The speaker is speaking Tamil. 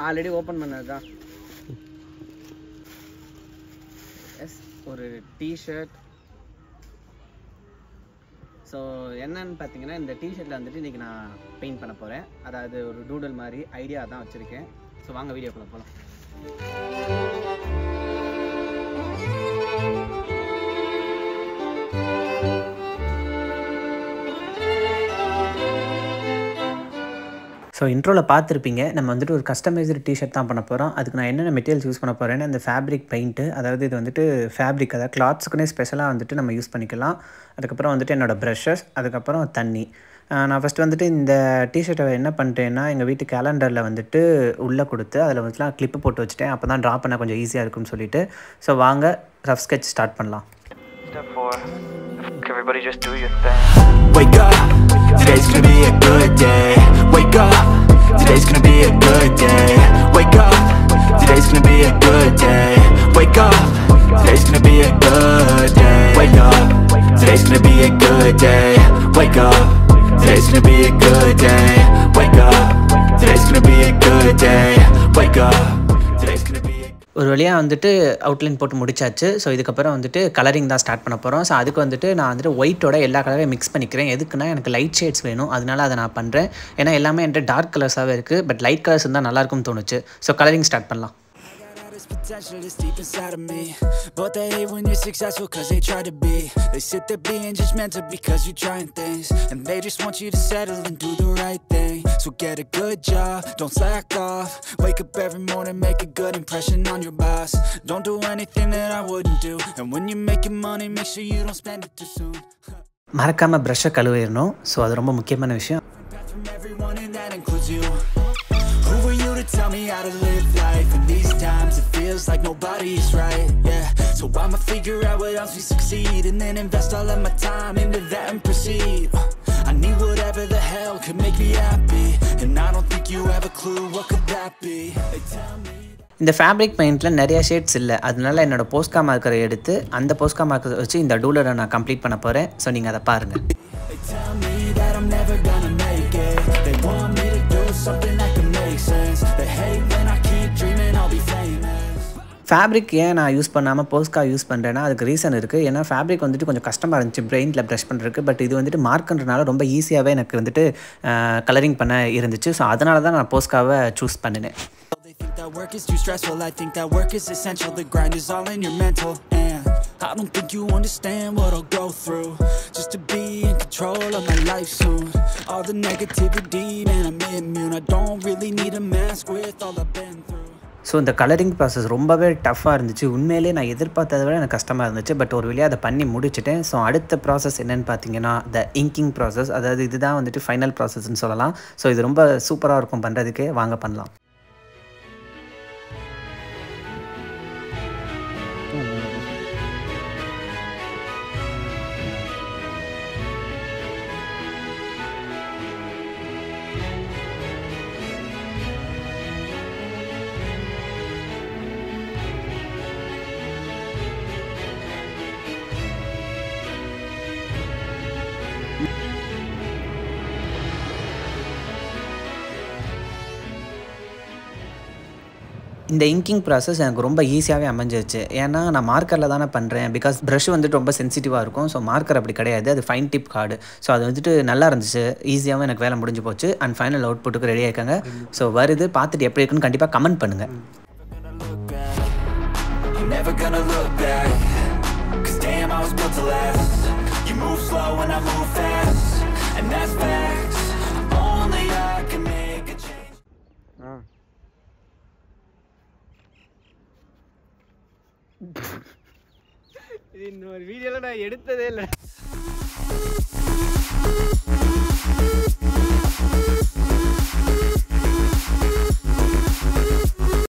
ஆல்ரெடி ஓப்பன் பண்ணது தான். எஸ், ஒரு டிஷர்ட். ஸோ என்னன்னு பார்த்தீங்கன்னா, இந்த டிஷர்ட்டில் வந்துட்டு இன்றைக்கி நான் பெயிண்ட் பண்ண போகிறேன். அதாவது ஒரு டூடல் மாதிரி ஐடியா தான் வச்சுருக்கேன். ஸோ வாங்க வீடியோக்குள்ள போகலாம். ஸோ இன்ட்ரோவில் பார்த்துருப்பீங்க, நம்ம வந்துட்டு ஒரு கஸ்டமைஸ்டு டிஷர்ட் தான் பண்ண போகிறோம். அதுக்கு நான் என்னென்ன மெட்டீரியல்ஸ் யூஸ் பண்ண போகிறேன்னா, இந்த ஃபேப்ரிக் பெயிண்ட்டு, அதாவது இது வந்துட்டு ஃபேப்ரிக், அதாவது கிளாத்ஸுக்குன்னே ஸ்பெஷலாக வந்துட்டு நம்ம யூஸ் பண்ணிக்கலாம். அதுக்கப்புறம் வந்துட்டு என்னோடய ப்ரஷஸ், அதுக்கப்புறம் தண்ணி. நான் ஃபஸ்ட்டு வந்துட்டு இந்த டிஷர்ட்டை என்ன பண்ணிட்டேன்னா, எங்கள் வீட்டு கேலண்டரில் வந்துட்டு உள்ளே கொடுத்து அதில் வந்துட்டுலாம் கிளிப்பு போட்டு வச்சுட்டேன். அப்போ தான் ட்ரா பண்ண கொஞ்சம் ஈஸியாக இருக்கும்னு சொல்லிட்டு. ஸோ வாங்க ரஃப் ஸ்கெட்ச் ஸ்டார்ட் பண்ணலாம். Step 4. Everybody just do your thing. Wake up, today's gonna be a good day. Wake up, today's gonna be a good day. Wake up, today's gonna be a good day. Wake up, today's gonna be a good day. Wake up, today's gonna be a good day. Wake up, today's gonna be a good day. Wake up, today's gonna be a good day. Wake up, today's gonna be ஒரு வழியாக வந்துட்டு அவுட்லைன் போட்டு முடிச்சாச்சு. ஸோ இதுக்கப்புறம் வந்துட்டு கலரிங் தான் ஸ்டார்ட் பண்ண போகிறோம். ஸோ அதுக்கு வந்துட்டு நான் வந்துட்டு ஒயிட்டோட எல்லா கலரையும் மிக்ஸ் பண்ணிக்கிறேன். எதுக்குன்னா எனக்கு லைட் ஷேட்ஸ் வேணும், அதனால அதை நான் பண்ணுறேன். ஏன்னா எல்லாமே என்கிட்ட டார்க் கலர்ஸாகவே இருக்குது, பட் லைட் கலர்ஸ் இருந்தால் நல்லாயிருக்கும்னு தோணுச்சு. ஸோ கலரிங் ஸ்டார்ட் பண்ணலாம். Potential is deep inside of me, but they hate when you're successful cause they try to be. They sit there being judgmental because you're trying things, and they just want you to settle and do the right thing. So get a good job, don't slack off. Wake up every morning, make a good impression on your boss. Don't do anything that I wouldn't do, and when you're making money, make sure you don't spend it too soon. மறக்காமல் ப்ரஷ்ஷை கழுவிடணும். ஸோ அது ரொம்ப முக்கியமான விஷயம். From everyone and that includes you. Who were you to tell me how to live life? In these times it feels like nobody's right, yeah. So I'ma figure out what else we succeed, and then invest all of my time into that and proceed. I need whatever the hell could make me happy, and I don't think you have a clue what could that be. They tell me இந்த ஃபேப்ரிக் பெயிண்டில் நிறைய ஷேட்ஸ் இல்லை, அதனால என்னோடய போஸ்கா மார்க்கரை எடுத்து அந்த போஸ்கா மார்க்கரை வச்சு இந்த டூலரை நான் கம்ப்ளீட் பண்ண போகிறேன். ஸோ நீங்கள் அதை பாருங்கள். They tell me that I'm never gonna make it. They want me to do something that can make sense. They hate when I keep dreaming I'll be famous. Fabric ஏன் நான் யூஸ் பண்ணாமல் போஸ்கா யூஸ் பண்ணுறேன்னா அதுக்கு ரீசன் இருக்குது. ஏன்னா ஃபேப்ரிக் வந்துட்டு கொஞ்சம் கஷ்டமாக இருந்துச்சு பிரெயினில் ப்ரஷ் பண்ணுறதுக்கு. பட் இது வந்துட்டு மார்க்குன்றனால ரொம்ப ஈஸியாகவே எனக்கு வந்துட்டு கலரிங் பண்ண இருந்துச்சு. ஸோ அதனால தான் நான் போஸ்காவை சூஸ் பண்ணினேன். They think that work is too stressful, I think that work is essential. The grind is all in your mental, and I don't think you understand what I'll go through just to be in control of my life soon. All the negativity, man, I'm immune. I don't really need a mask with all I've been through. So இந்த கலரிங் ப்ராசஸ் ரொம்பவே டஃப்பாக இருந்துச்சு. உண்மையிலே நான் எதிர்பார்த்ததை விட எனக்கு கஷ்டமாக இருந்துச்சு. பட் ஒரு வழியாக அதை பண்ணி முடிச்சுட்டேன். ஸோ அடுத்த ப்ராசஸ் என்னென்னு பார்த்தீங்கன்னா த இங்கிங் ப்ராசஸ். அதாவது இதுதான் வந்துட்டு ஃபைனல் ப்ராசஸ்ன்னு சொல்லலாம். ஸோ இது ரொம்ப சூப்பராக இருக்கும் பண்ணுறதுக்கே. வாங்க பண்ணலாம். இந்த இங்கிங் ப்ராசஸ் எனக்கு ரொம்ப ஈஸியாகவே அமைஞ்சிருச்சு. ஏன்னா நான் மார்க்கரில் தானே பண்ணுறேன். பிகாஸ் ப்ரஷ் வந்துட்டு ரொம்ப சென்சிட்டிவாக இருக்கும். ஸோ மார்க்கர் அப்படி கிடையாது, அது ஃபைன் டிப் கார்டு. ஸோ அது வந்துட்டு நல்லா இருந்துச்சு, ஈஸியாகவும் எனக்கு வேலை முடிஞ்சு போச்சு. அண்ட் ஃபைனல் அவுட்புட்டுக்கு ரெடி ஆகிருக்காங்க. ஸோ வருது, பார்த்துட்டு எப்படி இருக்குன்னு கண்டிப்பாக கமெண்ட் பண்ணுங்கள். இது இன்னொரு வீடியோல நான் எடுத்ததே இல்லை.